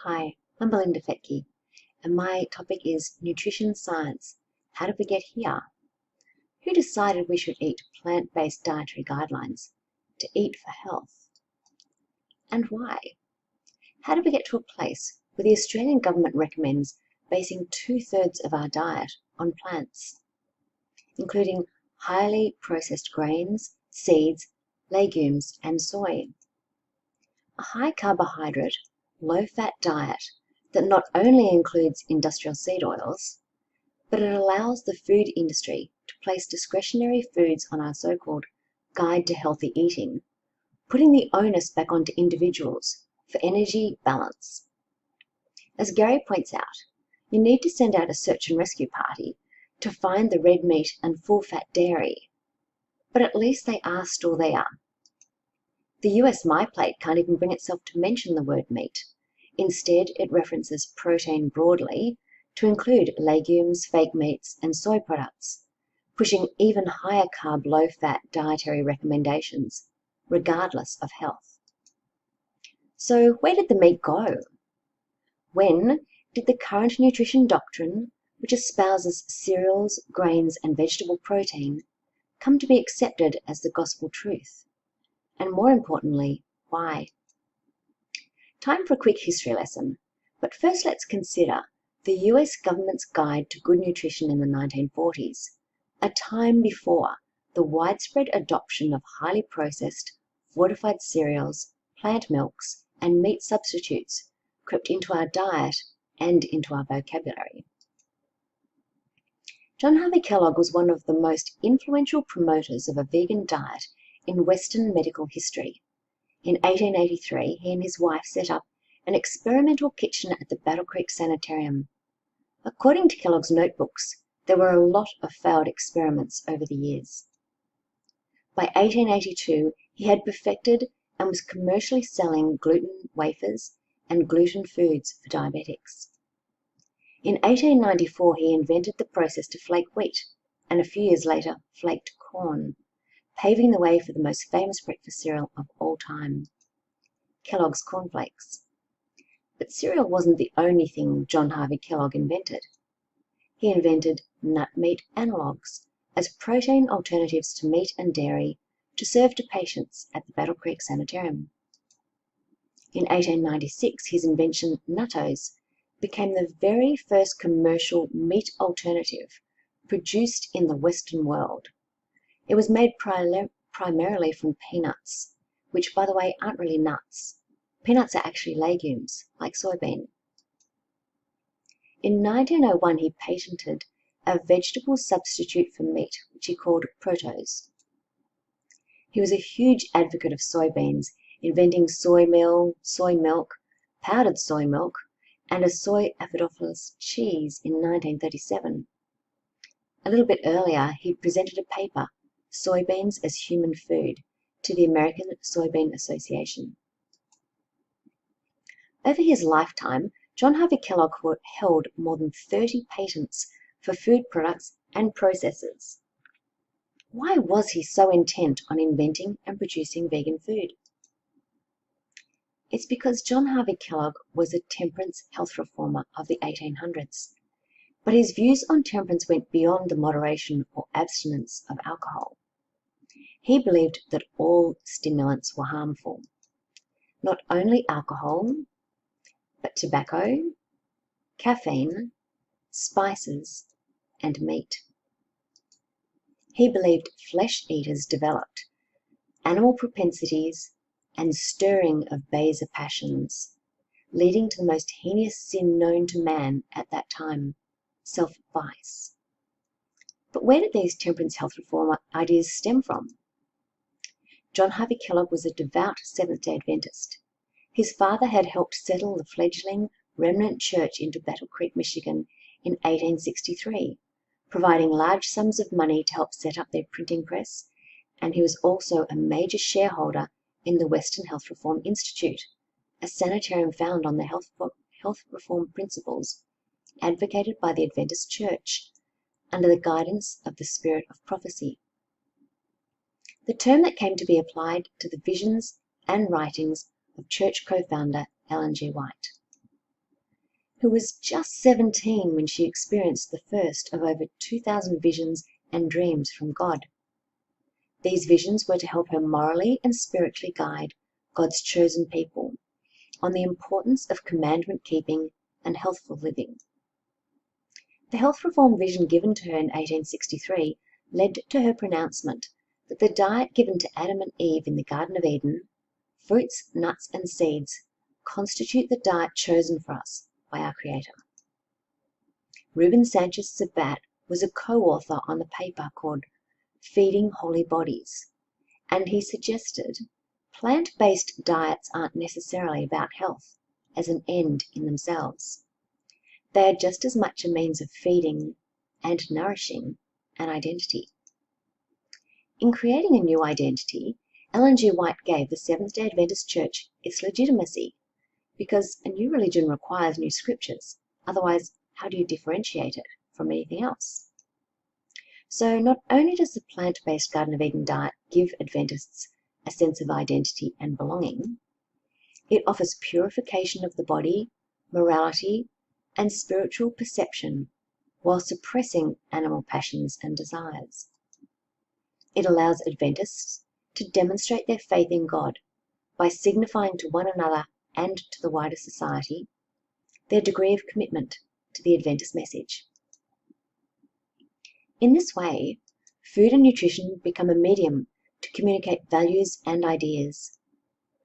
Hi, I'm Belinda Fettke, and my topic is nutrition science. How did we get here? Who decided we should eat plant-based dietary guidelines to eat for health? And why? How did we get to a place where the Australian government recommends basing 2/3 of our diet on plants, including highly processed grains, seeds, legumes, and soy? A high-carbohydrate, low-fat diet that not only includes industrial seed oils, but it allows the food industry to place discretionary foods on our so-called Guide to Healthy Eating, putting the onus back onto individuals for energy balance. As Gary points out, you need to send out a search and rescue party to find the red meat and full-fat dairy, but at least they are still there. The US MyPlate can't even bring itself to mention the word meat. Instead, it references protein broadly to include legumes, fake meats, and soy products, pushing even higher carb, low-fat dietary recommendations, regardless of health. So where did the meat go? When did the current nutrition doctrine, which espouses cereals, grains, and vegetable protein, come to be accepted as the gospel truth? And more importantly, why? Time for a quick history lesson, but first let's consider the US government's guide to good nutrition in the 1940s, a time before the widespread adoption of highly processed, fortified cereals, plant milks, and meat substitutes crept into our diet and into our vocabulary. John Harvey Kellogg was one of the most influential promoters of a vegan diet in Western medical history. In 1883, he and his wife set up an experimental kitchen at the Battle Creek Sanitarium. According to Kellogg's notebooks, there were a lot of failed experiments over the years. By 1882, he had perfected and was commercially selling gluten wafers and gluten foods for diabetics. In 1894, he invented the process to flake wheat, and a few years later, flaked corn, paving the way for the most famous breakfast cereal of all time, Kellogg's cornflakes. But cereal wasn't the only thing John Harvey Kellogg invented. He invented nut meat analogues as protein alternatives to meat and dairy to serve to patients at the Battle Creek Sanitarium. In 1896, his invention, Nuttos, became the very first commercial meat alternative produced in the Western world. It was made primarily from peanuts, which, by the way, aren't really nuts. Peanuts are actually legumes, like soybean. In 1901, he patented a vegetable substitute for meat, which he called Protos. He was a huge advocate of soybeans, inventing soy meal, soy milk, powdered soy milk, and a soy acidophilus cheese in 1937. A little bit earlier, he presented a paper, Soybeans as Human Food, to the American Soybean Association. Over his lifetime, John Harvey Kellogg held more than 30 patents for food products and processes. Why was he so intent on inventing and producing vegan food? It's because John Harvey Kellogg was a temperance health reformer of the 1800s, but his views on temperance went beyond the moderation or abstinence of alcohol. He believed that all stimulants were harmful, not only alcohol, but tobacco, caffeine, spices, and meat. He believed flesh eaters developed animal propensities and stirring of baser passions, leading to the most heinous sin known to man at that time, self-vice. But where did these temperance health reform ideas stem from? John Harvey Kellogg was a devout Seventh-day Adventist. His father had helped settle the fledgling remnant church into Battle Creek, Michigan in 1863, providing large sums of money to help set up their printing press, and he was also a major shareholder in the Western Health Reform Institute, a sanitarium founded on the health reform principles advocated by the Adventist Church under the guidance of the Spirit of Prophecy, the term that came to be applied to the visions and writings of church co-founder Ellen G. White. who was just 17 when she experienced the first of over 2,000 visions and dreams from God. These visions were to help her morally and spiritually guide God's chosen people on the importance of commandment keeping and healthful living. The health reform vision given to her in 1863 led to her pronouncement that the diet given to Adam and Eve in the Garden of Eden, fruits, nuts, and seeds, constitute the diet chosen for us by our Creator. Ruben Sanchez Sabat was a co-author on the paper called Feeding Holy Bodies, and he suggested plant-based diets aren't necessarily about health as an end in themselves. They are just as much a means of feeding and nourishing an identity. In creating a new identity, Ellen G. White gave the Seventh-day Adventist Church its legitimacy, because a new religion requires new scriptures. Otherwise, how do you differentiate it from anything else? So not only does the plant-based Garden of Eden diet give Adventists a sense of identity and belonging, it offers purification of the body, morality, and spiritual perception while suppressing animal passions and desires. It allows Adventists to demonstrate their faith in God by signifying to one another and to the wider society their degree of commitment to the Adventist message. In this way, food and nutrition become a medium to communicate values and ideas,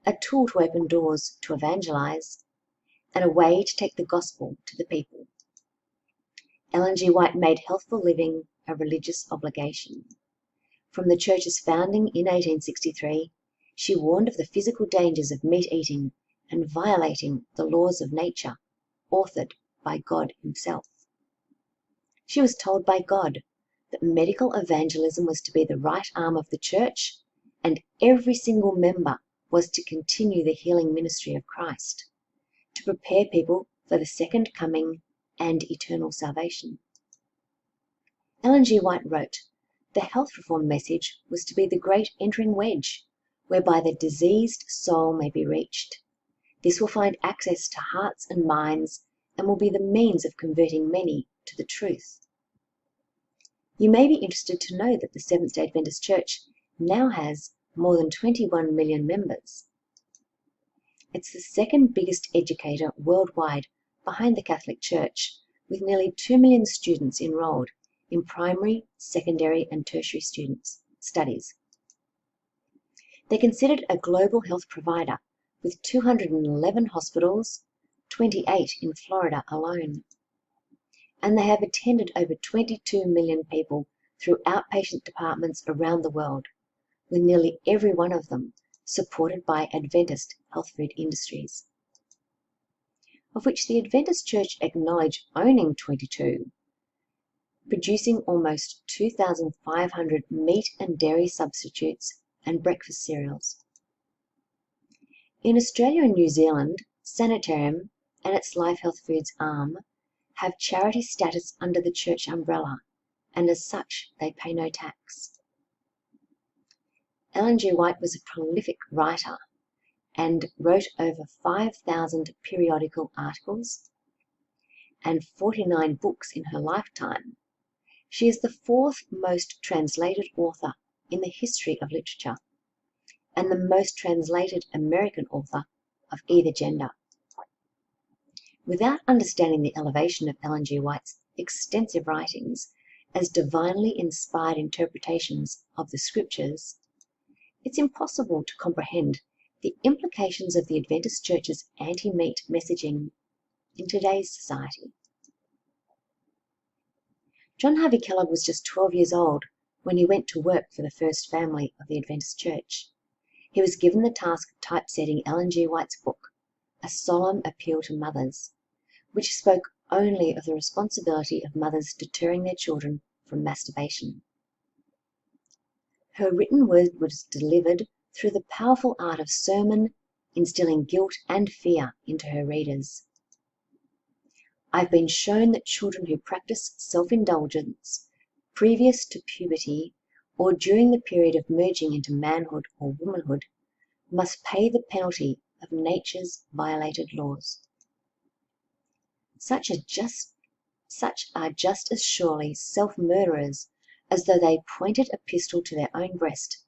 a tool to open doors to evangelize, and a way to take the gospel to the people. Ellen G. White made healthful living a religious obligation. From the Church's founding in 1863, she warned of the physical dangers of meat eating and violating the laws of nature, authored by God Himself. She was told by God that medical evangelism was to be the right arm of the Church, and every single member was to continue the healing ministry of Christ, to prepare people for the second coming and eternal salvation. Ellen G. White wrote, "The health reform message was to be the great entering wedge, whereby the diseased soul may be reached. This will find access to hearts and minds and will be the means of converting many to the truth." You may be interested to know that the Seventh-day Adventist Church now has more than 21 million members. It's the second biggest educator worldwide behind the Catholic Church, with nearly 2 million students enrolled in primary, secondary, and tertiary studies. They're considered a global health provider with 211 hospitals, 28 in Florida alone. And they have attended over 22 million people through outpatient departments around the world, with nearly every one of them supported by Adventist health food industries, of which the Adventist Church acknowledge owning 22, producing almost 2,500 meat and dairy substitutes and breakfast cereals. In Australia and New Zealand, Sanitarium and its Life Health Foods arm have charity status under the church umbrella, and as such they pay no tax. Ellen G. White was a prolific writer and wrote over 5,000 periodical articles and 49 books in her lifetime. She is the fourth most translated author in the history of literature and the most translated American author of either gender. Without understanding the elevation of Ellen G. White's extensive writings as divinely inspired interpretations of the Scriptures, it's impossible to comprehend the implications of the Adventist Church's anti-meat messaging in today's society. John Harvey Kellogg was just 12 years old when he went to work for the first family of the Adventist Church. He was given the task of typesetting Ellen G. White's book, A Solemn Appeal to Mothers, which spoke only of the responsibility of mothers deterring their children from masturbation. Her written word was delivered through the powerful art of sermon, instilling guilt and fear into her readers. I've been shown that children who practice self-indulgence previous to puberty or during the period of merging into manhood or womanhood must pay the penalty of nature's violated laws. Such are just as surely self-murderers as though they pointed a pistol to their own breast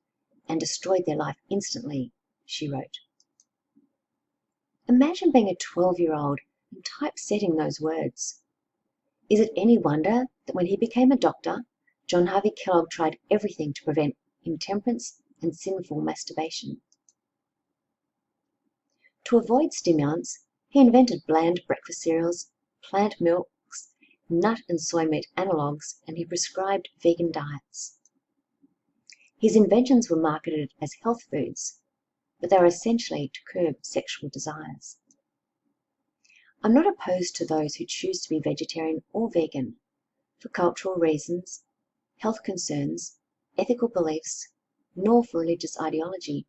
and destroyed their life instantly, she wrote. Imagine being a 12-year-old and typesetting those words. Is it any wonder that when he became a doctor, John Harvey Kellogg tried everything to prevent intemperance and sinful masturbation? To avoid stimulants, he invented bland breakfast cereals, plant milks, nut and soy meat analogues, and he prescribed vegan diets. His inventions were marketed as health foods, but they were essentially to curb sexual desires. I'm not opposed to those who choose to be vegetarian or vegan for cultural reasons, health concerns, ethical beliefs, nor for religious ideology.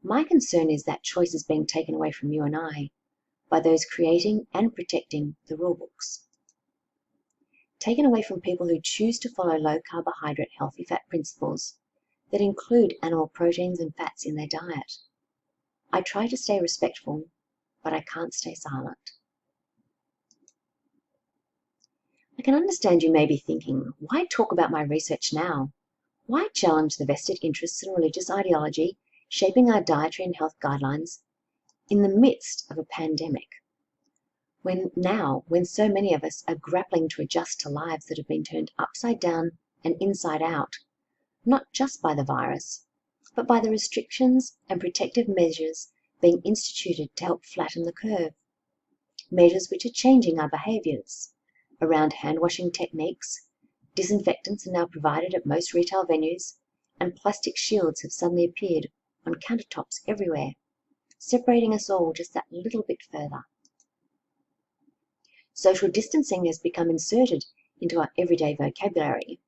My concern is that choice is being taken away from you and I by those creating and protecting the rule books. Taken away from people who choose to follow low-carbohydrate, healthy fat principles that include animal proteins and fats in their diet. I try to stay respectful, but I can't stay silent. I can understand you may be thinking, why talk about my research now? Why challenge the vested interests and religious ideology shaping our dietary and health guidelines in the midst of a pandemic? When so many of us are grappling to adjust to lives that have been turned upside down and inside out, not just by the virus, but by the restrictions and protective measures being instituted to help flatten the curve. Measures which are changing our behaviours around hand-washing techniques, disinfectants are now provided at most retail venues, and plastic shields have suddenly appeared on countertops everywhere, separating us all just that little bit further. Social distancing has become inserted into our everyday vocabulary.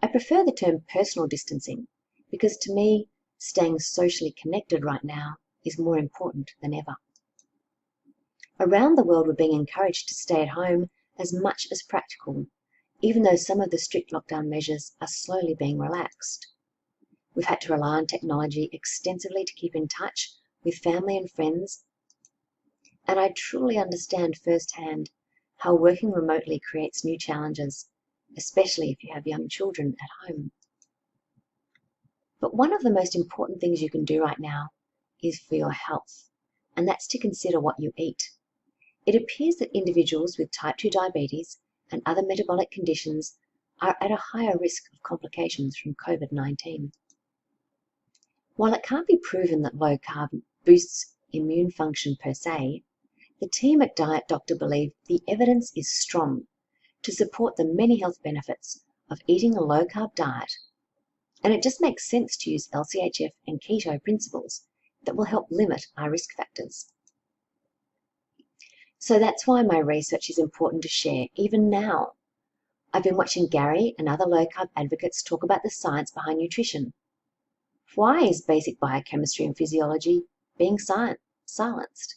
I prefer the term personal distancing because to me, staying socially connected right now is more important than ever. Around the world, we're being encouraged to stay at home as much as practical, even though some of the strict lockdown measures are slowly being relaxed. We've had to rely on technology extensively to keep in touch with family and friends, and I truly understand firsthand how working remotely creates new challenges, especially if you have young children at home. But one of the most important things you can do right now is for your health, and that's to consider what you eat. It appears that individuals with type 2 diabetes and other metabolic conditions are at a higher risk of complications from COVID-19. While it can't be proven that low carb boosts immune function per se, the team at Diet Doctor believe the evidence is strong to support the many health benefits of eating a low-carb diet, and it just makes sense to use LCHF and keto principles that will help limit our risk factors. So that's why my research is important to share, even now. I've been watching Gary and other low-carb advocates talk about the science behind nutrition. Why is basic biochemistry and physiology being silenced?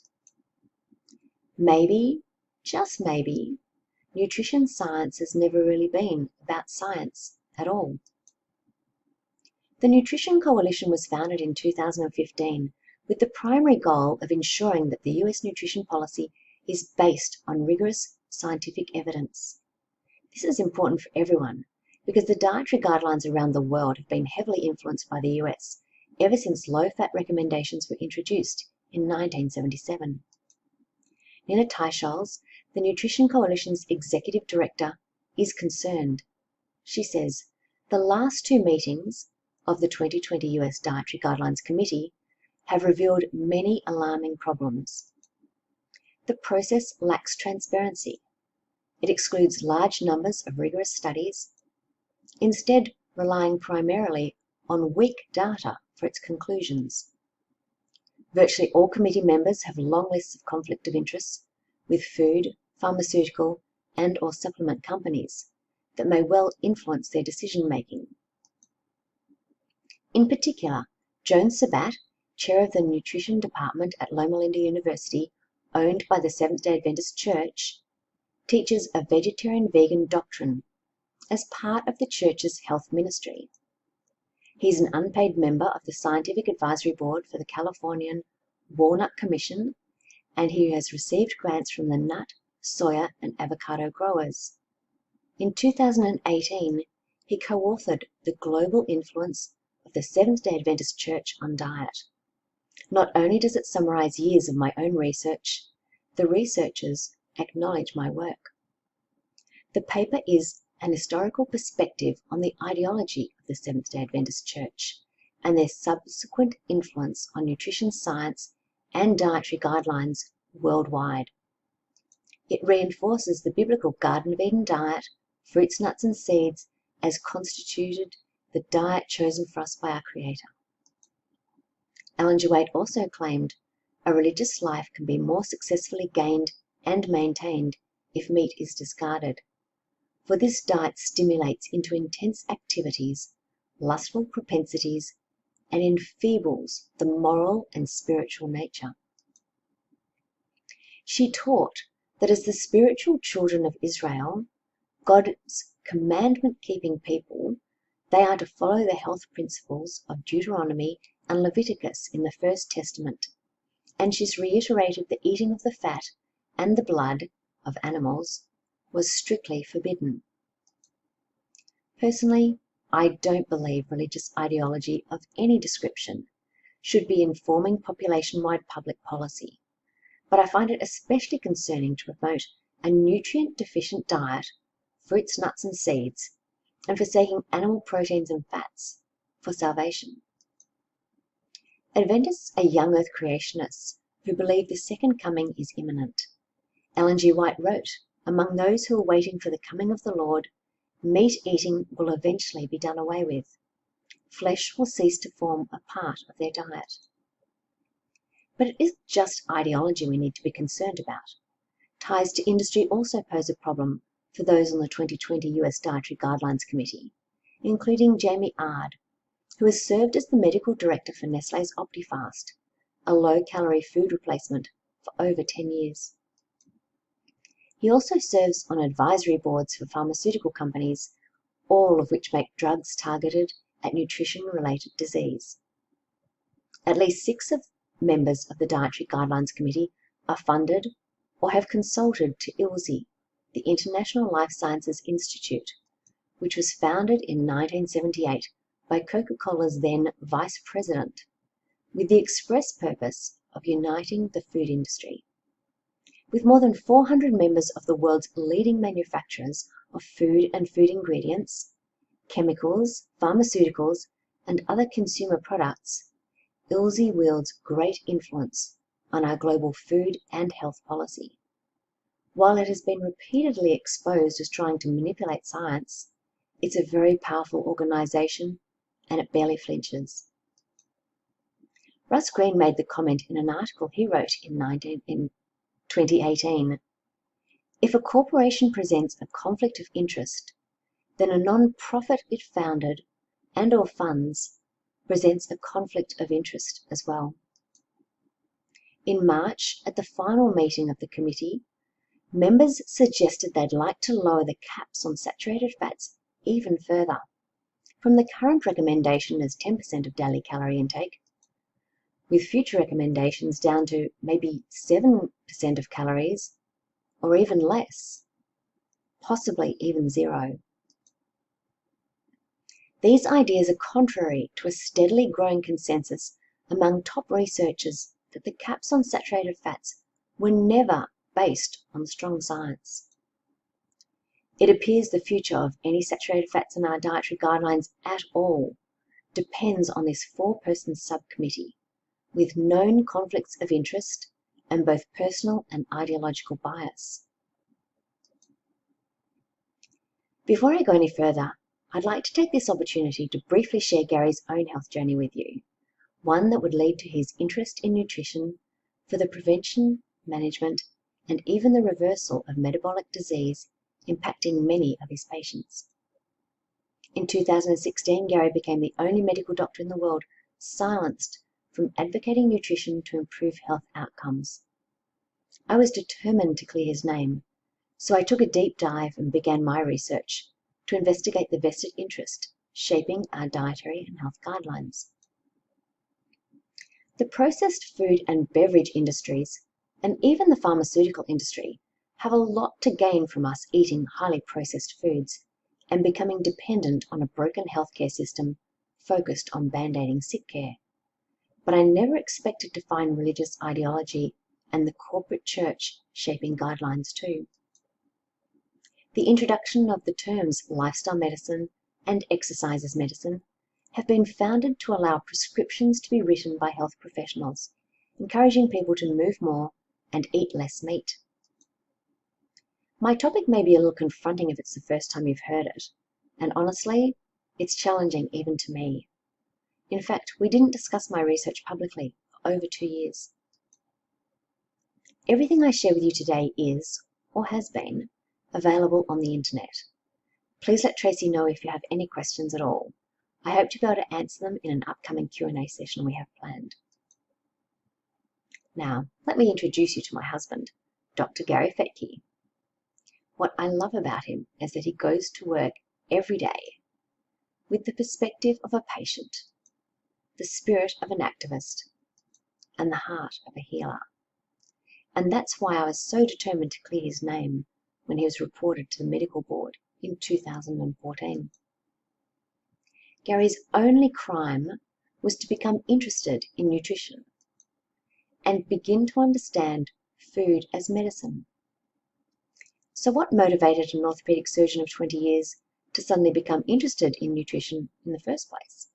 Maybe, just maybe, nutrition science has never really been about science at all. The Nutrition Coalition was founded in 2015 with the primary goal of ensuring that the US nutrition policy is based on rigorous scientific evidence. This is important for everyone because the dietary guidelines around the world have been heavily influenced by the US ever since low-fat recommendations were introduced in 1977. Nina Teicholz, the Nutrition Coalition's executive director, is concerned. She says, the last two meetings of the 2020 US Dietary Guidelines Committee have revealed many alarming problems. The process lacks transparency. It excludes large numbers of rigorous studies, instead relying primarily on weak data for its conclusions. Virtually all committee members have long lists of conflict of interest with food, pharmaceutical, and/or supplement companies that may well influence their decision-making. In particular, Joan Sabate, chair of the nutrition department at Loma Linda University, owned by the Seventh-day Adventist Church, teaches a vegetarian-vegan doctrine as part of the church's health ministry. He's an unpaid member of the Scientific Advisory Board for the Californian Walnut Commission, and he has received grants from the Nut, soya, and avocado growers. In 2018, he co-authored The Global Influence of the Seventh-day Adventist Church on Diet. Not only does it summarize years of my own research, the researchers acknowledge my work. The paper is an historical perspective on the ideology of the Seventh-day Adventist Church and their subsequent influence on nutrition science and dietary guidelines worldwide. It reinforces the biblical Garden of Eden diet, fruits, nuts, and seeds, as constituted the diet chosen for us by our Creator. Ellen G. White also claimed, a religious life can be more successfully gained and maintained if meat is discarded, for this diet stimulates into intense activities, lustful propensities, and enfeebles the moral and spiritual nature. She taught that as the spiritual children of Israel, God's commandment-keeping people, they are to follow the health principles of Deuteronomy and Leviticus in the First Testament, and she's reiterated the eating of the fat and the blood of animals was strictly forbidden. Personally, I don't believe religious ideology of any description should be informing population-wide public policy, but I find it especially concerning to promote a nutrient-deficient diet, fruits, nuts, and seeds, and forsaking animal proteins and fats for salvation. Adventists are young earth creationists who believe the second coming is imminent. Ellen G. White wrote, among those who are waiting for the coming of the Lord, meat eating will eventually be done away with. Flesh will cease to form a part of their diet. But it isn't just ideology we need to be concerned about. Ties to industry also pose a problem for those on the 2020 US Dietary Guidelines Committee, including Jamie Ard, who has served as the medical director for Nestlé's Optifast, a low-calorie food replacement, for over 10 years. He also serves on advisory boards for pharmaceutical companies, all of which make drugs targeted at nutrition-related disease. At least 6 of members of the Dietary Guidelines Committee are funded or have consulted to ILSI, the International Life Sciences Institute, which was founded in 1978 by Coca-Cola's then vice president, with the express purpose of uniting the food industry. With more than 400 members of the world's leading manufacturers of food and food ingredients, chemicals, pharmaceuticals, and other consumer products, ILSI wields great influence on our global food and health policy. While it has been repeatedly exposed as trying to manipulate science, it's a very powerful organization and it barely flinches. Russ Greene made the comment in an article he wrote in 2018. If a corporation presents a conflict of interest, then a non-profit it founded and or funds presents a conflict of interest as well. In March, at the final meeting of the committee, members suggested they'd like to lower the caps on saturated fats even further, from the current recommendation as 10% of daily calorie intake, with future recommendations down to maybe 7% of calories, or even less, possibly even 0. These ideas are contrary to a steadily growing consensus among top researchers that the caps on saturated fats were never based on strong science. It appears the future of any saturated fats in our dietary guidelines at all depends on this 4-person subcommittee, with known conflicts of interest and both personal and ideological bias. Before I go any further, I'd like to take this opportunity to briefly share Gary's own health journey with you, one that would lead to his interest in nutrition for the prevention, management, and even the reversal of metabolic disease impacting many of his patients. In 2016, Gary became the only medical doctor in the world silenced from advocating nutrition to improve health outcomes. I was determined to clear his name, so I took a deep dive and began my research to investigate the vested interest shaping our dietary and health guidelines. The processed food and beverage industries, and even the pharmaceutical industry, have a lot to gain from us eating highly processed foods and becoming dependent on a broken healthcare system focused on band-aiding sick care. But I never expected to find religious ideology and the corporate church shaping guidelines too. The introduction of the terms lifestyle medicine and exercise as medicine have been founded to allow prescriptions to be written by health professionals, encouraging people to move more and eat less meat. My topic may be a little confronting if it's the first time you've heard it, and honestly, it's challenging even to me. In fact, we didn't discuss my research publicly for over 2 years. Everything I share with you today is, or has been, available on the internet. Please let Tracy know if you have any questions at all. I hope to be able to answer them in an upcoming Q&A session we have planned. Now, let me introduce you to my husband, Dr. Gary Fettke. What I love about him is that he goes to work every day with the perspective of a patient, the spirit of an activist, and the heart of a healer. And that's why I was so determined to clear his name when he was reported to the medical board in 2014. Gary's only crime was to become interested in nutrition and begin to understand food as medicine. So what motivated an orthopedic surgeon of 20 years to suddenly become interested in nutrition in the first place?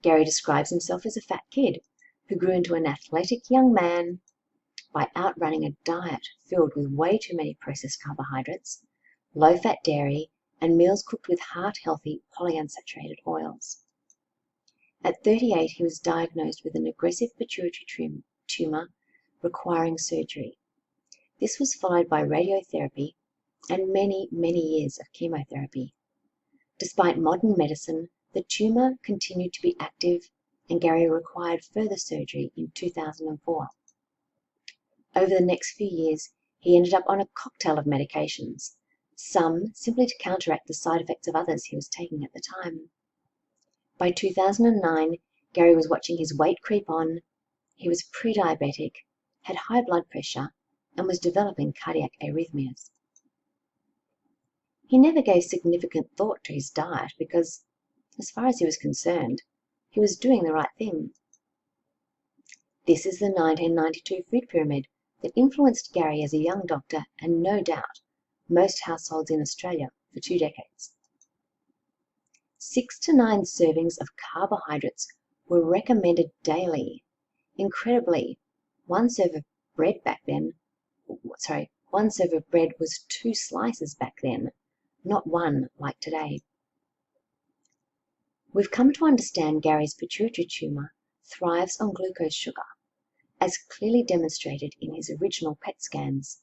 Gary describes himself as a fat kid who grew into an athletic young man by outrunning a diet filled with way too many processed carbohydrates, low-fat dairy, and meals cooked with heart-healthy polyunsaturated oils. At 38, he was diagnosed with an aggressive pituitary tumor requiring surgery. This was followed by radiotherapy and many, many years of chemotherapy. Despite modern medicine, the tumor continued to be active, and Gary required further surgery in 2004. Over the next few years, he ended up on a cocktail of medications, some simply to counteract the side effects of others he was taking at the time. By 2009, Gary was watching his weight creep on, he was pre-diabetic, had high blood pressure, and was developing cardiac arrhythmias. He never gave significant thought to his diet because, as far as he was concerned, he was doing the right thing. This is the 1992 food pyramid that influenced Gary as a young doctor and no doubt most households in Australia for 2 decades. 6 to 9 servings of carbohydrates were recommended daily. Incredibly, one serve of bread was 2 slices back then, not 1 like today. We've come to understand Gary's pituitary tumor thrives on glucose sugar, as clearly demonstrated in his original PET scans.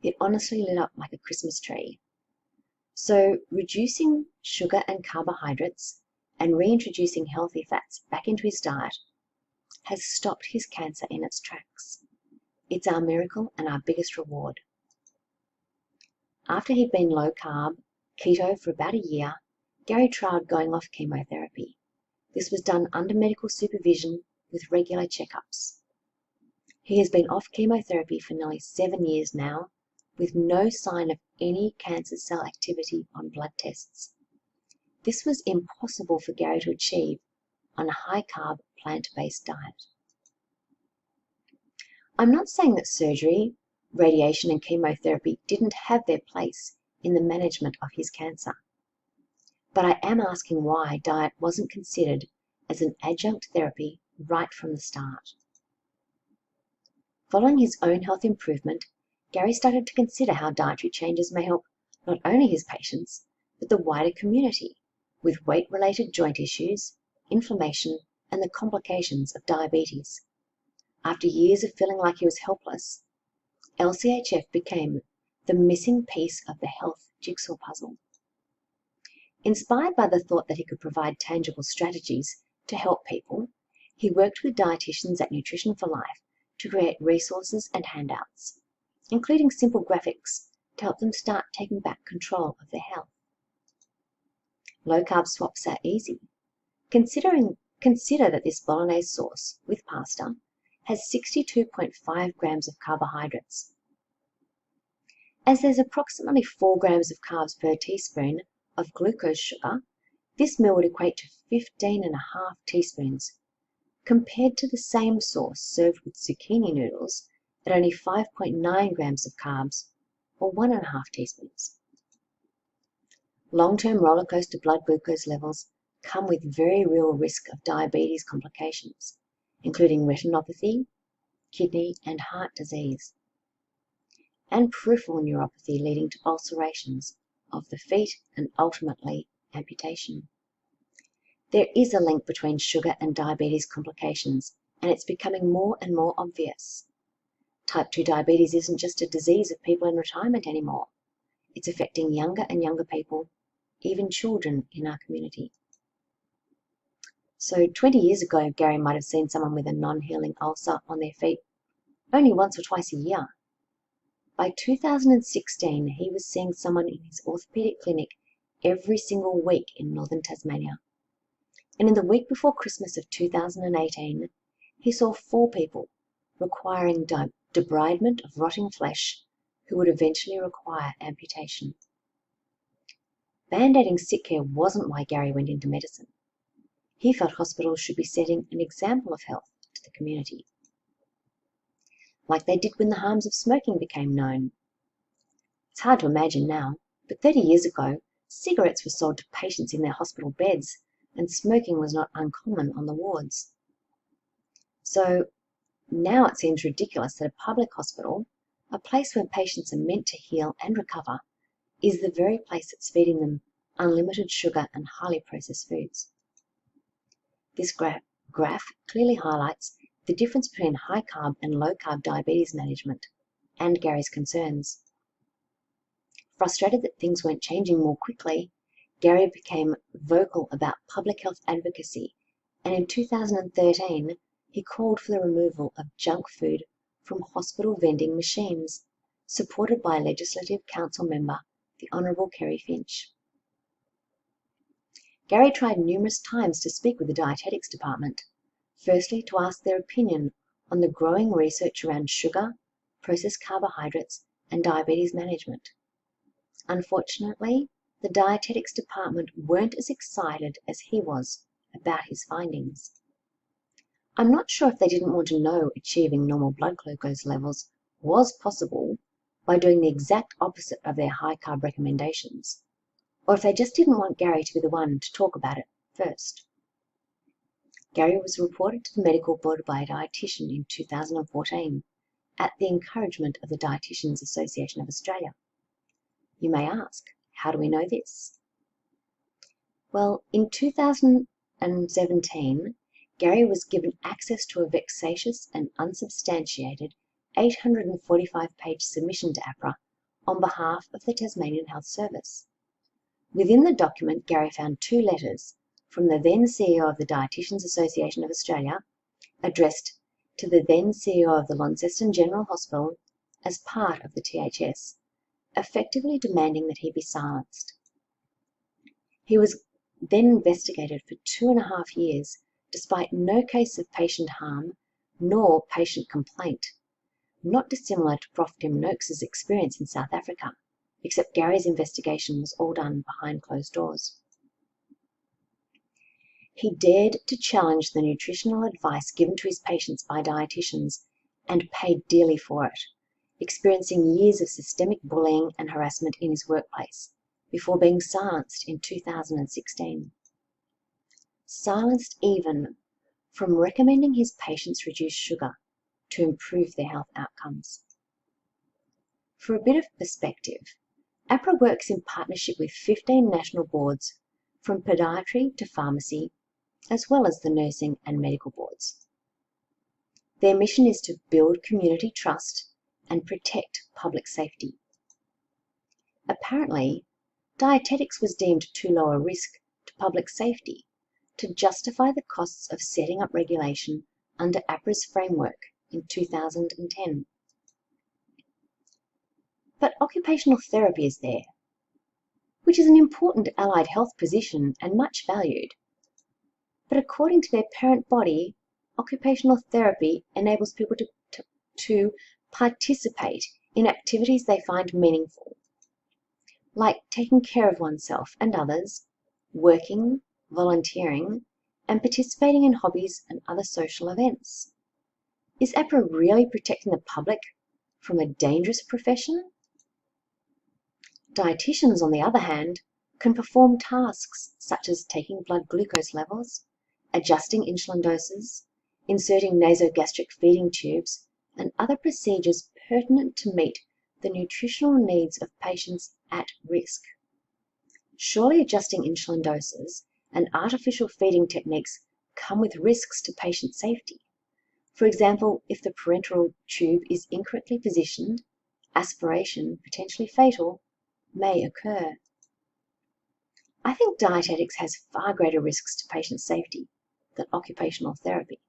It honestly lit up like a Christmas tree. So reducing sugar and carbohydrates and reintroducing healthy fats back into his diet has stopped his cancer in its tracks. It's our miracle and our biggest reward. After he'd been low carb, keto for about a year, Gary tried going off chemotherapy. This was done under medical supervision with regular checkups. He has been off chemotherapy for nearly 7 years now, with no sign of any cancer cell activity on blood tests. This was impossible for Gary to achieve on a high-carb, plant-based diet. I'm not saying that surgery, radiation, and chemotherapy didn't have their place in the management of his cancer, but I am asking why diet wasn't considered as an adjunct therapy right from the start. Following his own health improvement, Gary started to consider how dietary changes may help not only his patients, but the wider community with weight-related joint issues, inflammation, and the complications of diabetes. After years of feeling like he was helpless, LCHF became the missing piece of the health jigsaw puzzle. Inspired by the thought that he could provide tangible strategies to help people, he worked with dietitians at Nutrition for Life to create resources and handouts, including simple graphics to help them start taking back control of their health. Low-carb swaps are easy. Consider that this bolognese sauce with pasta has 62.5 grams of carbohydrates. As there's approximately 4 grams of carbs per teaspoon of glucose sugar, this meal would equate to 15.5 teaspoons, compared to the same source served with zucchini noodles at only 5.9 grams of carbs, or 1.5 teaspoons. Long-term roller coaster blood glucose levels come with very real risk of diabetes complications, including retinopathy, kidney and heart disease, and peripheral neuropathy leading to ulcerations of the feet and ultimately amputation. There is a link between sugar and diabetes complications, and it's becoming more and more obvious. Type 2 diabetes isn't just a disease of people in retirement anymore. It's affecting younger and younger people, even children in our community. So 20 years ago, Gary might have seen someone with a non-healing ulcer on their feet only once or twice a year. By 2016, he was seeing someone in his orthopedic clinic every single week in northern Tasmania. And in the week before Christmas of 2018, he saw 4 people requiring debridement of rotting flesh who would eventually require amputation. Band-aiding sick care wasn't why Gary went into medicine. He felt hospitals should be setting an example of health to the community, like they did when the harms of smoking became known. It's hard to imagine now, but 30 years ago, cigarettes were sold to patients in their hospital beds, and smoking was not uncommon on the wards. So now it seems ridiculous that a public hospital, a place where patients are meant to heal and recover, is the very place that's feeding them unlimited sugar and highly processed foods. This graph clearly highlights the difference between high-carb and low-carb diabetes management and Gary's concerns. Frustrated that things weren't changing more quickly, Gary became vocal about public health advocacy, and in 2013 he called for the removal of junk food from hospital vending machines, supported by Legislative Council member the Honourable Kerry Finch. Gary tried numerous times to speak with the dietetics department, firstly to ask their opinion on the growing research around sugar, processed carbohydrates, and diabetes management. Unfortunately, the dietetics department weren't as excited as he was about his findings. I'm not sure if they didn't want to know achieving normal blood glucose levels was possible by doing the exact opposite of their high-carb recommendations, or if they just didn't want Gary to be the one to talk about it first. Gary was reported to the medical board by a dietitian in 2014 at the encouragement of the Dietitians Association of Australia. You may ask, how do we know this? Well, in 2017, Gary was given access to a vexatious and unsubstantiated 845-page submission to APRA on behalf of the Tasmanian Health Service. Within the document, Gary found 2 letters from the then CEO of the Dietitians Association of Australia, addressed to the then CEO of the Launceston General Hospital as part of the THS, effectively demanding that he be silenced. He was then investigated for 2.5 years, despite no case of patient harm nor patient complaint, not dissimilar to Prof. Tim Noakes' experience in South Africa, except Gary's investigation was all done behind closed doors. He dared to challenge the nutritional advice given to his patients by dietitians and paid dearly for it, experiencing years of systemic bullying and harassment in his workplace, before being silenced in 2016. Silenced even from recommending his patients reduce sugar to improve their health outcomes. For a bit of perspective, APRA works in partnership with 15 national boards, from podiatry to pharmacy, as well as the nursing and medical boards. Their mission is to build community trust and protect public safety. Apparently, dietetics was deemed too low a risk to public safety to justify the costs of setting up regulation under APRA's framework in 2010. But occupational therapy is there, which is an important allied health position and much valued. But according to their parent body, occupational therapy enables people to participate in activities they find meaningful, like taking care of oneself and others, working, volunteering, and participating in hobbies and other social events. Is APRA really protecting the public from a dangerous profession? Dietitians, on the other hand, can perform tasks such as taking blood glucose levels, adjusting insulin doses, inserting nasogastric feeding tubes, and other procedures pertinent to meet the nutritional needs of patients at risk. Surely adjusting insulin doses and artificial feeding techniques come with risks to patient safety. For example, if the parenteral tube is incorrectly positioned, aspiration, potentially fatal, may occur. I think dietetics has far greater risks to patient safety than occupational therapy.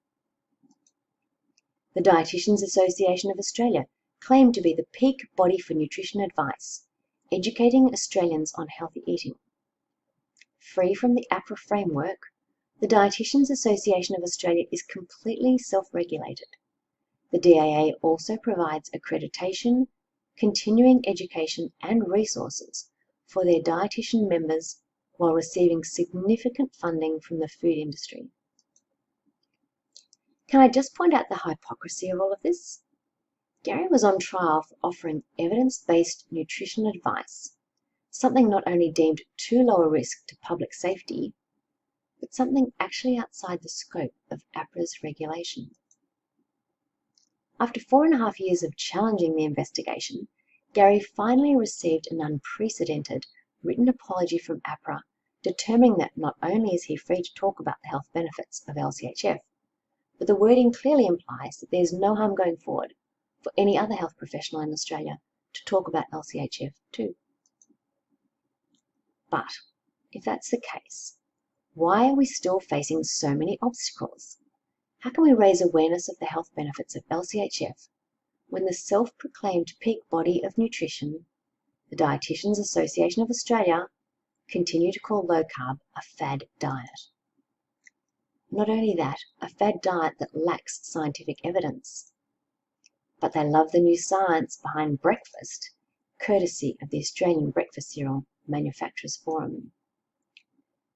The Dietitians Association of Australia claimed to be the peak body for nutrition advice, educating Australians on healthy eating. Free from the APRA framework, the Dietitians Association of Australia is completely self-regulated. The DAA also provides accreditation, continuing education and resources for their dietitian members while receiving significant funding from the food industry. Can I just point out the hypocrisy of all of this? Gary was on trial for offering evidence-based nutrition advice, something not only deemed too low a risk to public safety, but something actually outside the scope of APRA's regulation. After 4.5 years of challenging the investigation, Gary finally received an unprecedented written apology from APRA, determining that not only is he free to talk about the health benefits of LCHF, but the wording clearly implies that there is no harm going forward for any other health professional in Australia to talk about LCHF too. But if that's the case, why are we still facing so many obstacles? How can we raise awareness of the health benefits of LCHF when the self-proclaimed peak body of nutrition, the Dietitians Association of Australia, continue to call low carb a fad diet? Not only that, a fad diet that lacks scientific evidence, but they love the new science behind breakfast, courtesy of the Australian Breakfast Cereal Manufacturers Forum.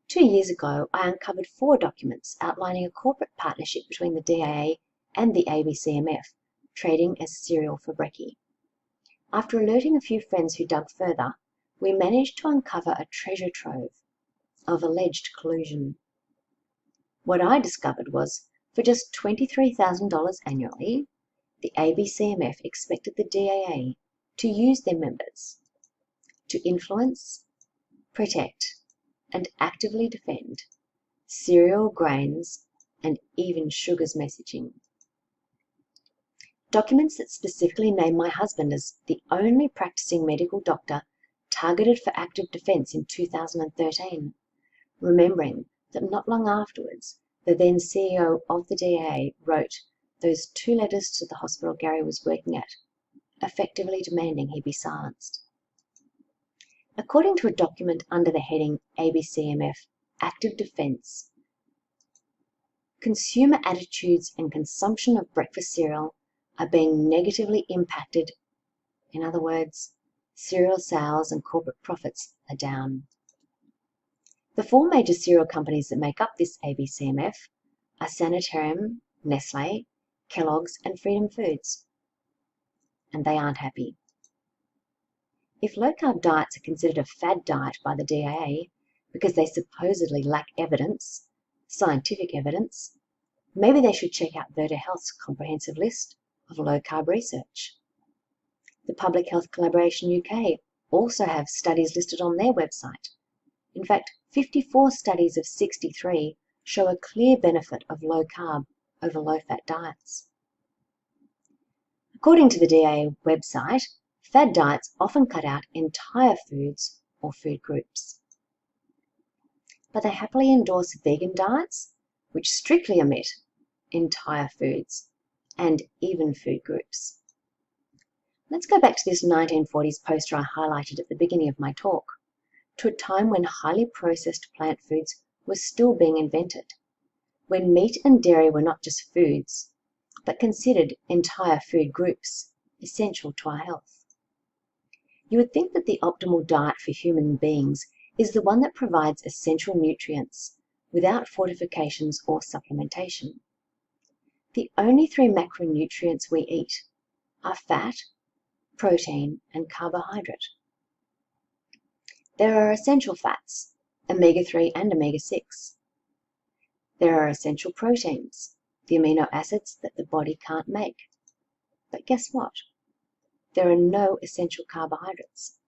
2 years ago, I uncovered 4 documents outlining a corporate partnership between the DAA and the ABCMF, trading as cereal for brekkie. After alerting a few friends who dug further, we managed to uncover a treasure trove of alleged collusion. What I discovered was, for just $23,000 annually, the ABCMF expected the DAA to use their members to influence, protect, and actively defend cereal, grains, and even sugars messaging. Documents that specifically name my husband as the only practicing medical doctor targeted for active defence in 2013, remembering that not long afterwards, the then CEO of the DAA wrote those 2 letters to the hospital Gary was working at, effectively demanding he be silenced. According to a document under the heading ABCMF Active Defence, consumer attitudes and consumption of breakfast cereal are being negatively impacted. In other words, cereal sales and corporate profits are down. The 4 major cereal companies that make up this ABCMF are Sanitarium, Nestle, Kellogg's, and Freedom Foods. And they aren't happy. If low-carb diets are considered a fad diet by the DAA because they supposedly lack evidence, scientific evidence, maybe they should check out Virta Health's comprehensive list of low-carb research. The Public Health Collaboration UK also have studies listed on their website. In fact, 54 studies of 63 show a clear benefit of low-carb over low-fat diets. According to the DAA website, fad diets often cut out entire foods or food groups. But they happily endorse vegan diets, which strictly omit entire foods and even food groups. Let's go back to this 1940s poster I highlighted at the beginning of my talk, to a time when highly processed plant foods were still being invented, when meat and dairy were not just foods, but considered entire food groups, essential to our health. You would think that the optimal diet for human beings is the one that provides essential nutrients without fortifications or supplementation. The only three macronutrients we eat are fat, protein, and carbohydrate. There are essential fats, omega-3 and omega-6. There are essential proteins, the amino acids that the body can't make. But guess what? There are no essential carbohydrates.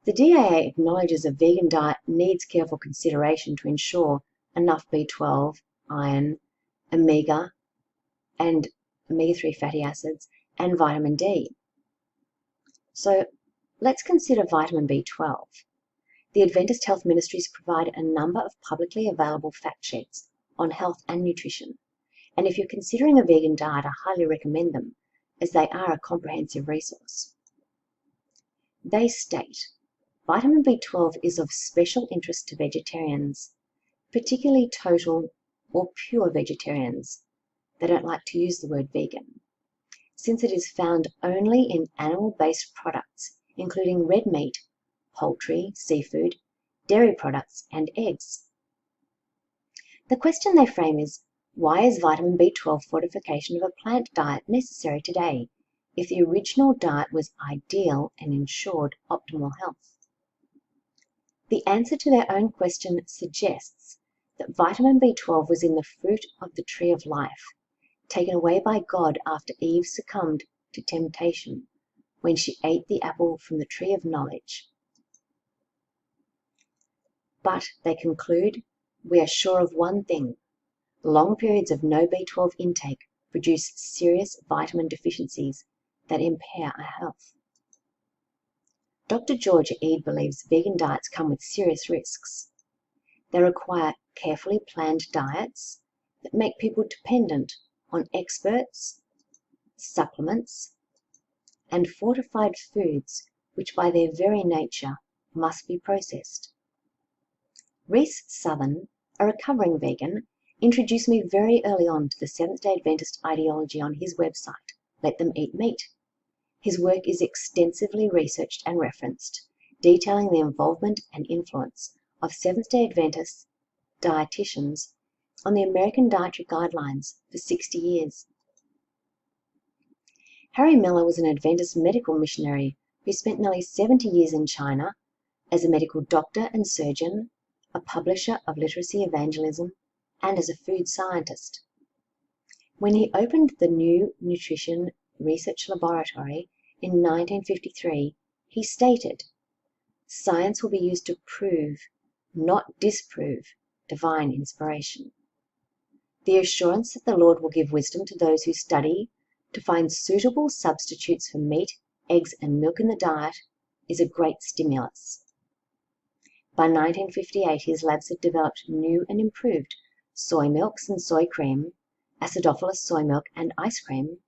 The DAA acknowledges a vegan diet needs careful consideration to ensure enough B12, iron, omega, and omega-3 fatty acids, and vitamin D. So let's consider vitamin B12. The Adventist Health Ministries provide a number of publicly available fact sheets on health and nutrition, and if you're considering a vegan diet, I highly recommend them, as they are a comprehensive resource. They state, vitamin B12 is of special interest to vegetarians, particularly total or pure vegetarians. They don't like to use the word vegan, since it is found only in animal-based products, including red meat, poultry, seafood, dairy products, and eggs. The question they frame is, why is vitamin B12 fortification of a plant diet necessary today if the original diet was ideal and ensured optimal health? The answer to their own question suggests that vitamin B12 was in the fruit of the tree of life, taken away by God after Eve succumbed to temptation when she ate the apple from the tree of knowledge. But they conclude, we are sure of one thing: long periods of no B12 intake produce serious vitamin deficiencies that impair our health. Dr. Georgia Ede believes vegan diets come with serious risks. They require carefully planned diets that make people dependent on experts, supplements, and fortified foods which by their very nature must be processed. Reese Southern, a recovering vegan, introduced me very early on to the Seventh-day Adventist ideology on his website, Let Them Eat Meat. His work is extensively researched and referenced, detailing the involvement and influence of Seventh-day Adventist dietitians on the American Dietary Guidelines for 60 years. Harry Miller was an Adventist medical missionary who spent nearly 70 years in China as a medical doctor and surgeon, a publisher of literacy evangelism, and as a food scientist. When he opened the new nutrition research laboratory in 1953, he stated, "Science will be used to prove, not disprove, divine inspiration." The assurance that the Lord will give wisdom to those who study to find suitable substitutes for meat, eggs, and milk in the diet is a great stimulus. By 1958, his labs had developed new and improved soy milks and soy cream, acidophilus soy milk and ice cream,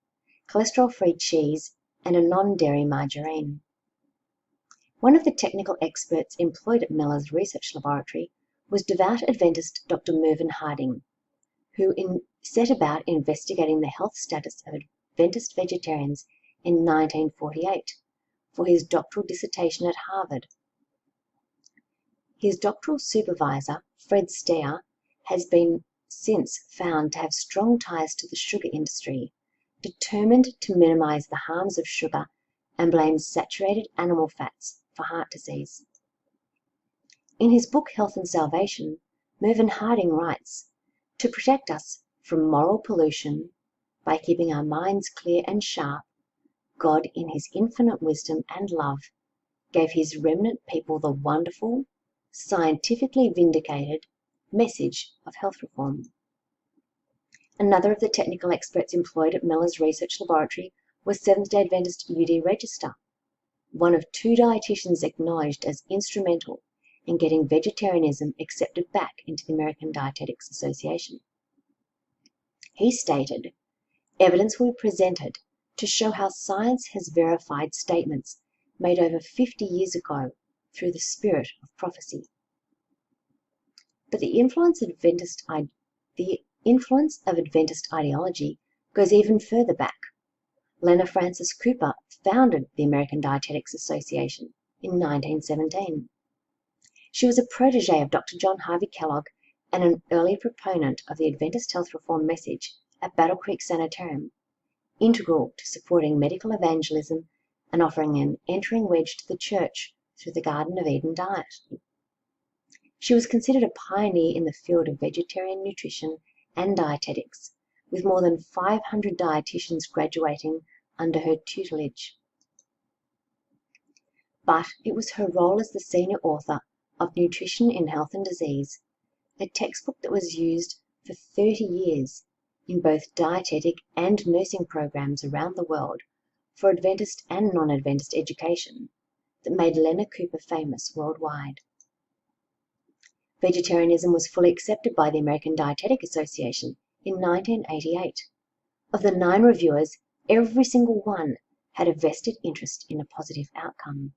cholesterol-free cheese, and a non-dairy margarine. One of the technical experts employed at Miller's research laboratory was devout Adventist Dr. Mervyn Harding, who set about investigating the health status of Adventist vegetarians in 1948 for his doctoral dissertation at Harvard. His doctoral supervisor, Fred Steyer, has been since found to have strong ties to the sugar industry, determined to minimize the harms of sugar, and blames saturated animal fats for heart disease. In his book Health and Salvation, Mervyn Harding writes, "To protect us from moral pollution by keeping our minds clear and sharp, God in his infinite wisdom and love gave his remnant people the wonderful, scientifically vindicated message of health reform." Another of the technical experts employed at Miller's research laboratory was Seventh-day Adventist UD Register, one of two dietitians acknowledged as instrumental in getting vegetarianism accepted back into the American Dietetics Association. He stated, "Evidence will be presented to show how science has verified statements made over 50 years ago through the spirit of prophecy." But the influence of Adventist ideology goes even further back. Lenna Frances Cooper founded the American Dietetics Association in 1917. She was a protege of Dr. John Harvey Kellogg and an early proponent of the Adventist health reform message at Battle Creek Sanitarium, integral to supporting medical evangelism and offering an entering wedge to the church through the Garden of Eden diet. She was considered a pioneer in the field of vegetarian nutrition and dietetics, with more than 500 dietitians graduating under her tutelage. But it was her role as the senior author of Nutrition in Health and Disease, a textbook that was used for 30 years in both dietetic and nursing programs around the world for Adventist and non-Adventist education, that made Lenna Cooper famous worldwide. Vegetarianism was fully accepted by the American Dietetic Association in 1988. Of the 9 reviewers, every single one had a vested interest in a positive outcome.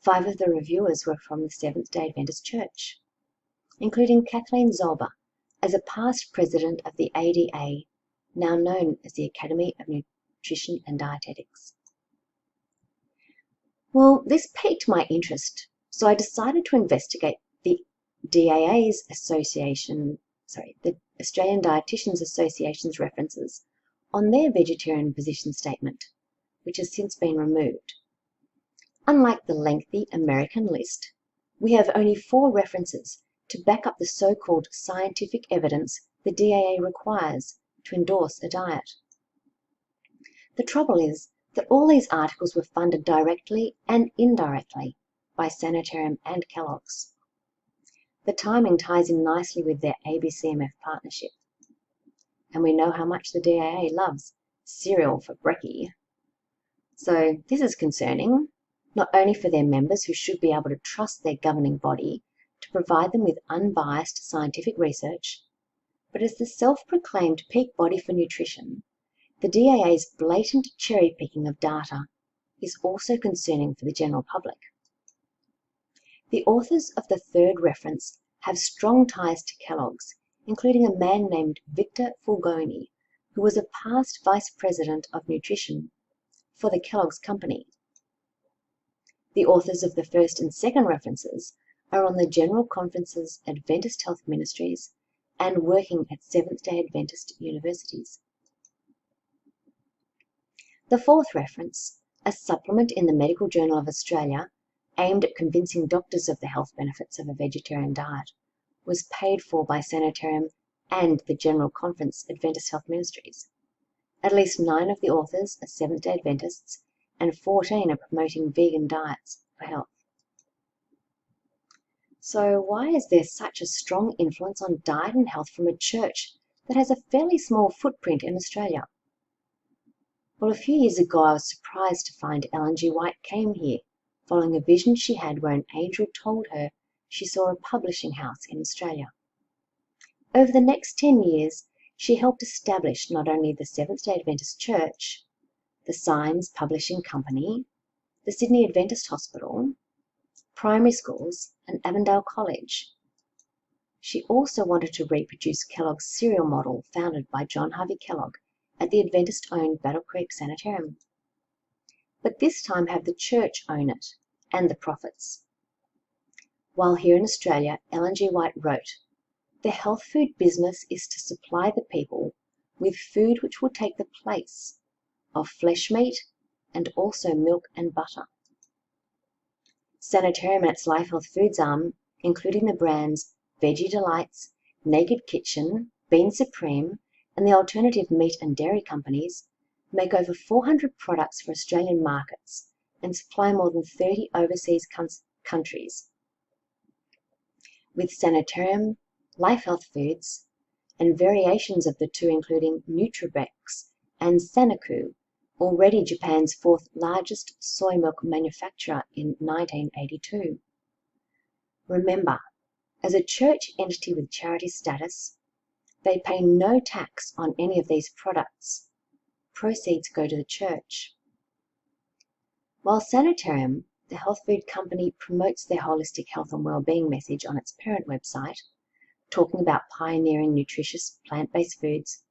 5 of the reviewers were from the Seventh-day Adventist Church, including Kathleen Zolber, as a past president of the ADA, now known as the Academy of Nutrition and Dietetics. Well, this piqued my interest, so I decided to investigate the the Australian Dietitians Association's references on their vegetarian position statement, which has since been removed. Unlike the lengthy American list, we have only 4 references to back up the so-called scientific evidence the DAA requires to endorse a diet. The trouble is that all these articles were funded directly and indirectly by Sanitarium and Kellogg's. The timing ties in nicely with their ABCMF partnership, and we know how much the DAA loves cereal for brekkie. So this is concerning, not only for their members who should be able to trust their governing body to provide them with unbiased scientific research, but as the self-proclaimed peak body for nutrition, the DAA's blatant cherry-picking of data is also concerning for the general public. The authors of the 3rd reference have strong ties to Kellogg's, including a man named Victor Fulgoni, who was a past vice president of nutrition for the Kellogg's company. The authors of the 1st and 2nd references are on the General Conference's Adventist Health Ministries and working at Seventh-day Adventist universities. The 4th reference, a supplement in the Medical Journal of Australia aimed at convincing doctors of the health benefits of a vegetarian diet, was paid for by Sanitarium and the General Conference Adventist Health Ministries. At least 9 of the authors are Seventh-day Adventists, and 14 are promoting vegan diets for health. So why is there such a strong influence on diet and health from a church that has a fairly small footprint in Australia? Well, a few years ago I was surprised to find Ellen G. White came here, following a vision she had where an angel told her she saw a publishing house in Australia. Over the next 10 years, she helped establish not only the Seventh-day Adventist Church, the Signs Publishing Company, the Sydney Adventist Hospital, primary schools, and Avondale College. She also wanted to reproduce Kellogg's cereal model founded by John Harvey Kellogg at the Adventist-owned Battle Creek Sanitarium, but this time have the church own it and the profits. While here in Australia, Ellen G. White wrote, "The health food business is to supply the people with food which will take the place of flesh meat and also milk and butter." Sanitarium and its Life Health Foods arm, including the brands Veggie Delights, Naked Kitchen, Bean Supreme, and the alternative meat and dairy companies, make over 400 products for Australian markets and supply more than 30 overseas countries. With Sanitarium, Life Health Foods, and variations of the two including Nutrabex and Sanaku, already Japan's 4th largest soy milk manufacturer in 1982. Remember, as a church entity with charity status, they pay no tax on any of these products. Proceeds go to the church. While Sanitarium, the health food company, promotes their holistic health and well-being message on its parent website, talking about pioneering nutritious plant-based foods,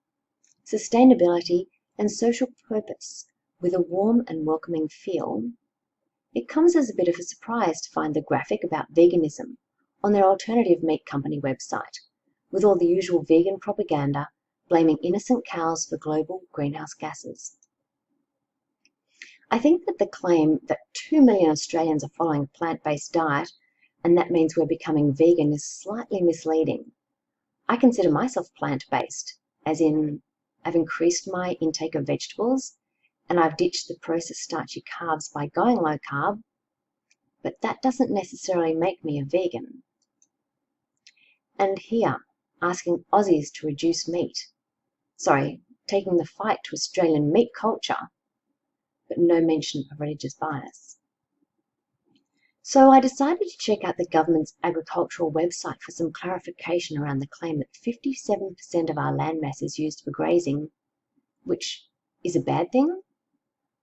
sustainability, and social purpose with a warm and welcoming feel, it comes as a bit of a surprise to find the graphic about veganism on their alternative meat company website, with all the usual vegan propaganda blaming innocent cows for global greenhouse gases. I think that the claim that 2 million Australians are following a plant-based diet and that means we're becoming vegan is slightly misleading. I consider myself plant-based, as in I've increased my intake of vegetables and I've ditched the processed starchy carbs by going low carb, but that doesn't necessarily make me a vegan. And here, asking Aussies to reduce meat. Sorry, taking the fight to Australian meat culture, but no mention of religious bias. So I decided to check out the government's agricultural website for some clarification around the claim that 57% of our landmass is used for grazing, which is a bad thing?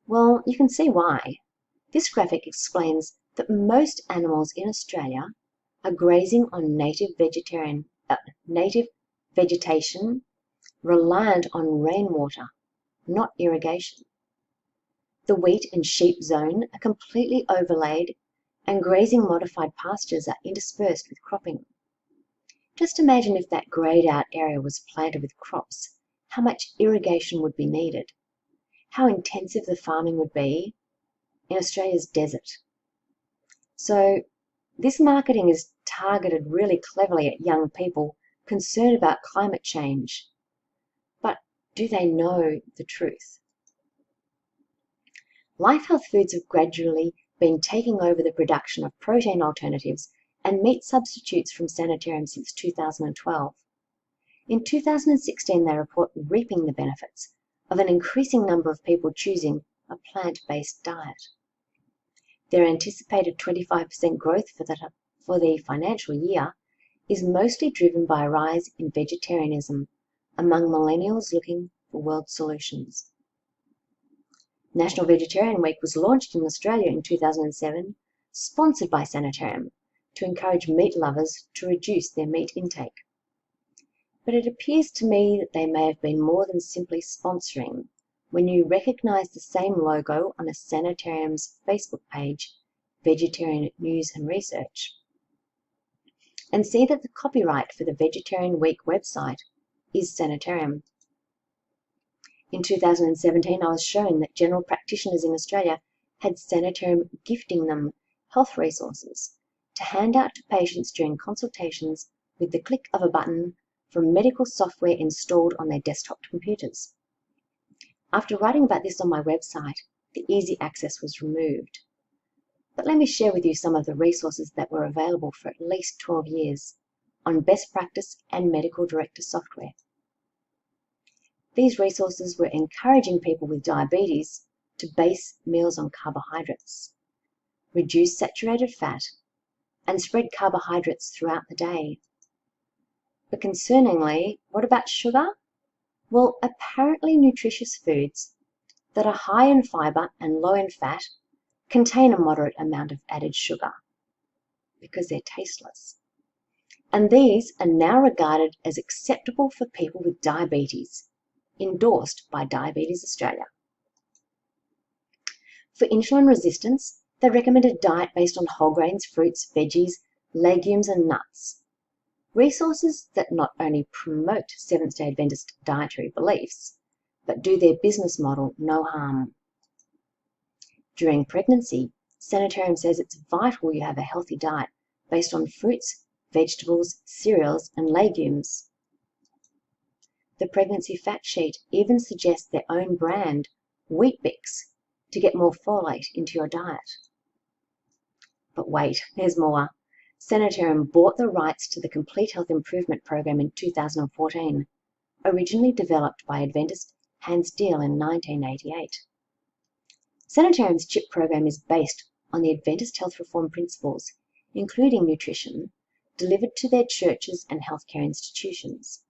Well, you can see why. This graphic explains that most animals in Australia are grazing on native vegetation reliant on rainwater, not irrigation. The wheat and sheep zone are completely overlaid and grazing modified pastures are interspersed with cropping. Just imagine if that greyed out area was planted with crops, how much irrigation would be needed, how intensive the farming would be in Australia's desert. So this marketing is targeted really cleverly at young people concerned about climate change. But do they know the truth? Life Health Foods have gradually been taking over the production of protein alternatives and meat substitutes from Sanitarium since 2012. In 2016, they report reaping the benefits of an increasing number of people choosing a plant-based diet. Their anticipated 25% growth for the financial year is mostly driven by a rise in vegetarianism among millennials looking for world solutions. National Vegetarian Week was launched in Australia in 2007, sponsored by Sanitarium, to encourage meat lovers to reduce their meat intake. But it appears to me that they may have been more than simply sponsoring when you recognise the same logo on a Sanitarium's Facebook page, Vegetarian News and Research, and see that the copyright for the Vegetarian Week website is Sanitarium. In 2017, I was shown that general practitioners in Australia had Sanitarium gifting them health resources to hand out to patients during consultations with the click of a button from medical software installed on their desktop computers. After writing about this on my website, the easy access was removed. But let me share with you some of the resources that were available for at least 12 years on best practice and medical director software. These resources were encouraging people with diabetes to base meals on carbohydrates, reduce saturated fat, and spread carbohydrates throughout the day. But concerningly, what about sugar? Well, apparently nutritious foods that are high in fibre and low in fat contain a moderate amount of added sugar because they're tasteless. And these are now regarded as acceptable for people with diabetes, endorsed by Diabetes Australia. For insulin resistance, they recommend a diet based on whole grains, fruits, veggies, legumes and nuts. Resources that not only promote Seventh-day Adventist dietary beliefs, but do their business model no harm. During pregnancy, Sanitarium says it's vital you have a healthy diet based on fruits, vegetables, cereals and legumes. The pregnancy fact sheet even suggests their own brand, Weet-Bix, to get more folate into your diet. But wait, there's more. Sanitarium bought the rights to the Complete Health Improvement Program in 2014, originally developed by Adventist Hans Deal in 1988. Sanitarium's CHIP program is based on the Adventist health reform principles, including nutrition, delivered to their churches and healthcare institutions.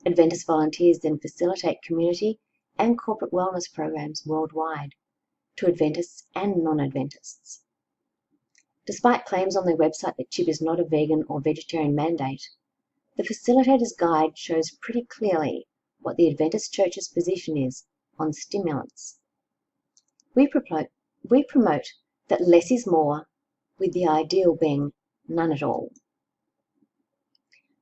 Adventist volunteers then facilitate community and corporate wellness programs worldwide to Adventists and non-Adventists. Despite claims on their website that CHIP is not a vegan or vegetarian mandate, the facilitator's guide shows pretty clearly what the Adventist Church's position is on stimulants. We promote that less is more, with the ideal being none at all.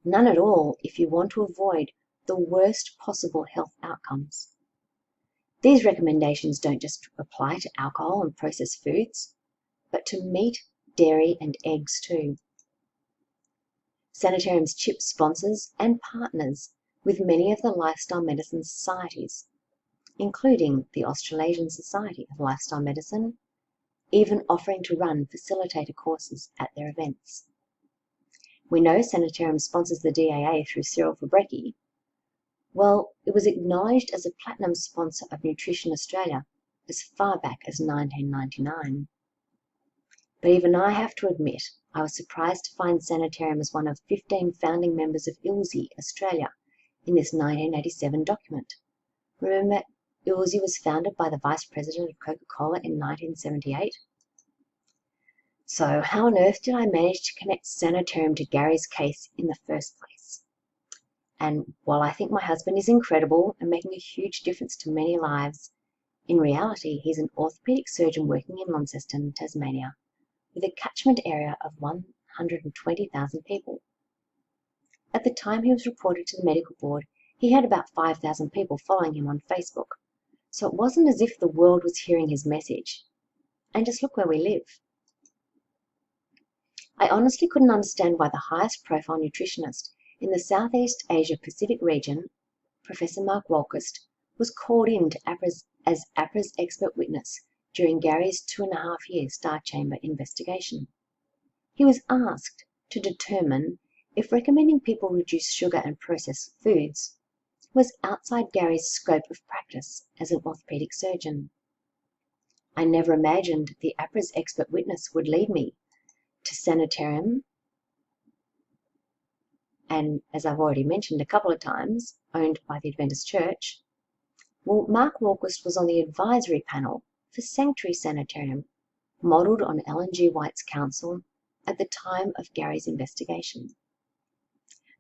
None at all if you want to avoid the worst possible health outcomes. These recommendations don't just apply to alcohol and processed foods, but to meat, dairy, and eggs too. Sanitarium's CHIP sponsors and partners with many of the lifestyle medicine societies, including the Australasian Society of Lifestyle Medicine, even offering to run facilitator courses at their events. We know Sanitarium sponsors the DAA through Cyril Fabrecki. Well, it was acknowledged as a platinum sponsor of Nutrition Australia as far back as 1999. But even I have to admit, I was surprised to find Sanitarium as one of 15 founding members of ILSI Australia in this 1987 document. Remember, ILSI was founded by the Vice President of Coca-Cola in 1978. So how on earth did I manage to connect Sanitarium to Gary's case in the first place? And while I think my husband is incredible and making a huge difference to many lives, in reality he's an orthopaedic surgeon working in Launceston, Tasmania, with a catchment area of 120,000 people. At the time he was reported to the medical board, he had about 5,000 people following him on Facebook, so it wasn't as if the world was hearing his message. And just look where we live. I honestly couldn't understand why the highest profile nutritionist in the Southeast Asia Pacific region, Professor Mark Walquist, was called in to as APRA's expert witness during Gary's 2.5-year Star Chamber investigation. He was asked to determine if recommending people reduce sugar and processed foods was outside Gary's scope of practice as an orthopaedic surgeon. I never imagined the APRA's expert witness would lead me to Sanitarium, and as I've already mentioned a couple of times, owned by the Adventist Church. Well, Mark Walquist was on the advisory panel for Sanctuary Sanitarium, modelled on Ellen G. White's counsel at the time of Gary's investigation.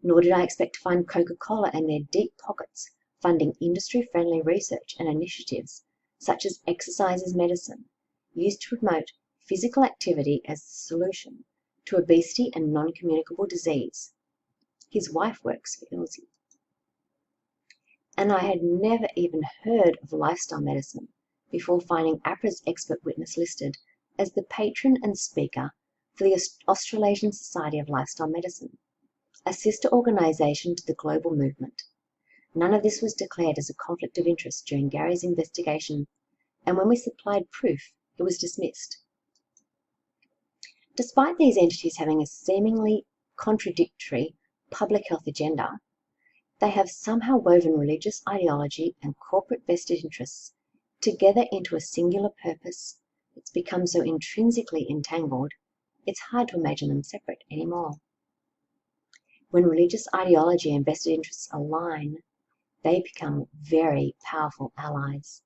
Nor did I expect to find Coca-Cola and their deep pockets funding industry-friendly research and initiatives such as exercise as medicine, used to promote physical activity as the solution to obesity and non-communicable disease. His wife works for ILSI. And I had never even heard of lifestyle medicine before finding APRA's expert witness listed as the patron and speaker for the Australasian Society of Lifestyle Medicine, a sister organisation to the global movement. None of this was declared as a conflict of interest during Gary's investigation, and when we supplied proof, it was dismissed. Despite these entities having a seemingly contradictory public health agenda, they have somehow woven religious ideology and corporate vested interests together into a singular purpose that's become so intrinsically entangled, it's hard to imagine them separate anymore. When religious ideology and vested interests align, they become very powerful allies.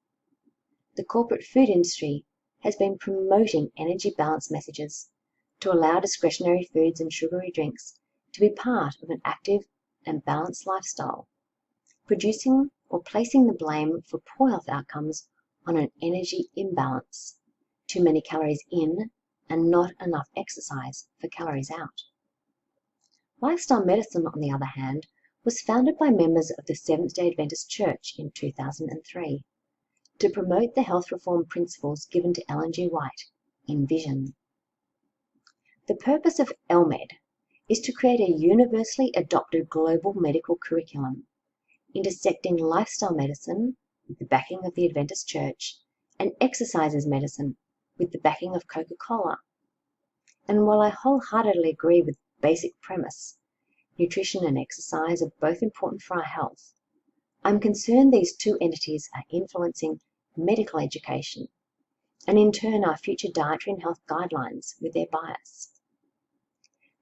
The corporate food industry has been promoting energy balance messages to allow discretionary foods and sugary drinks to be part of an active and balanced lifestyle, producing or placing the blame for poor health outcomes on an energy imbalance, too many calories in and not enough exercise for calories out. Lifestyle medicine, on the other hand, was founded by members of the Seventh-day Adventist Church in 2003 to promote the health reform principles given to Ellen G. White in Vision. The purpose of LMED is to create a universally adopted global medical curriculum, intersecting lifestyle medicine with the backing of the Adventist Church and exercises medicine with the backing of Coca-Cola. And while I wholeheartedly agree with the basic premise, nutrition and exercise are both important for our health, I'm concerned these two entities are influencing medical education and in turn our future dietary and health guidelines with their bias.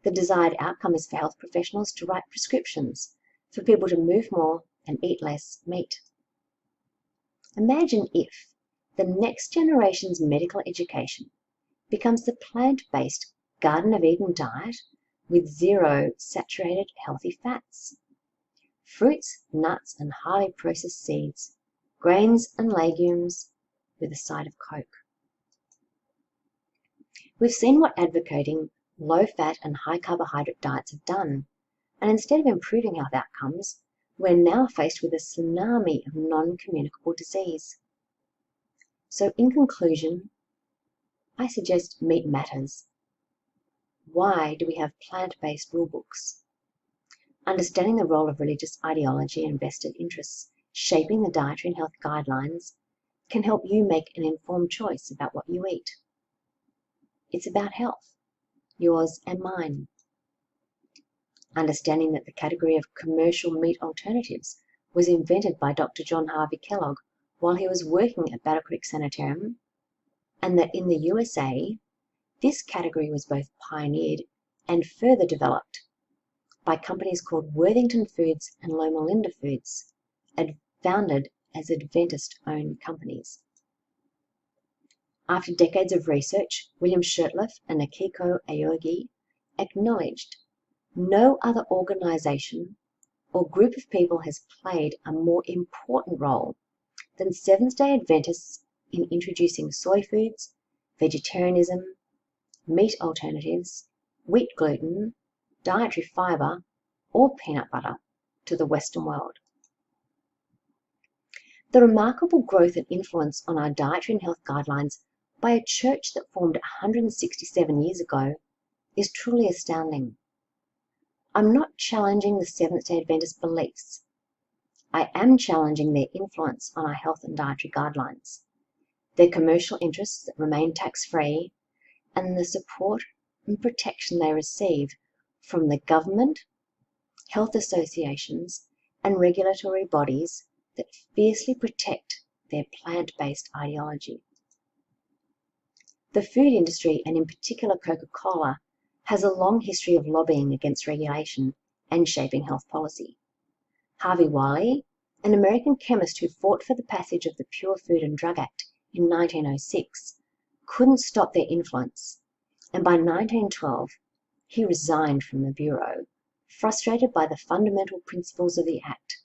The desired outcome is for health professionals to write prescriptions for people to move more and eat less meat. Imagine if the next generation's medical education becomes the plant-based Garden of Eden diet with zero saturated healthy fats. Fruits, nuts, and highly processed seeds, grains and legumes, with a side of Coke. We've seen what advocating low-fat and high-carbohydrate diets have done, and instead of improving health outcomes, we're now faced with a tsunami of non-communicable disease. So in conclusion, I suggest meat matters. Why do we have plant-based rulebooks? Understanding the role of religious ideology and vested interests shaping the dietary and health guidelines can help you make an informed choice about what you eat. It's about health, yours and mine. Understanding that the category of commercial meat alternatives was invented by Dr. John Harvey Kellogg while he was working at Battle Creek Sanitarium, and that in the USA, this category was both pioneered and further developed by companies called Worthington Foods and Loma Linda Foods, founded as Adventist-owned companies. After decades of research, William Shurtleff and Akiko Aogi acknowledged no other organization or group of people has played a more important role than Seventh-day Adventists in introducing soy foods, vegetarianism, meat alternatives, wheat gluten, dietary fiber, or peanut butter to the Western world. The remarkable growth and influence on our dietary and health guidelines by a church that formed 167 years ago is truly astounding. I'm not challenging the Seventh-day Adventist beliefs. I am challenging their influence on our health and dietary guidelines, their commercial interests that remain tax-free, and the support and protection they receive from the government, health associations, and regulatory bodies that fiercely protect their plant-based ideology. The food industry, and in particular Coca-Cola, has a long history of lobbying against regulation and shaping health policy. Harvey Wiley, an American chemist who fought for the passage of the Pure Food and Drug Act in 1906, couldn't stop their influence, and by 1912 he resigned from the Bureau, frustrated by the fundamental principles of the Act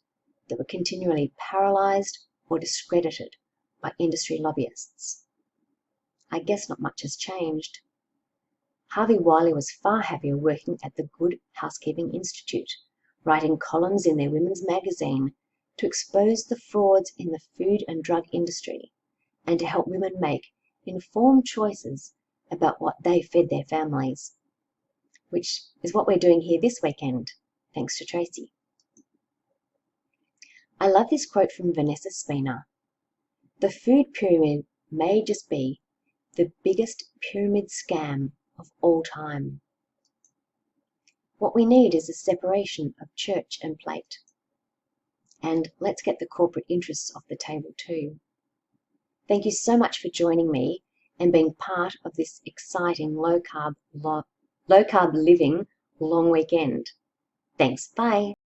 that were continually paralysed or discredited by industry lobbyists. I guess not much has changed. Harvey Wiley was far happier working at the Good Housekeeping Institute, writing columns in their women's magazine to expose the frauds in the food and drug industry and to help women make informed choices about what they fed their families, which is what we're doing here this weekend, thanks to Tracy. I love this quote from Vanessa Spina. The food pyramid may just be the biggest pyramid scam of all time. What we need is a separation of church and plate. And let's get the corporate interests off the table too. Thank you so much for joining me and being part of this exciting low-carb living long weekend. Thanks, bye.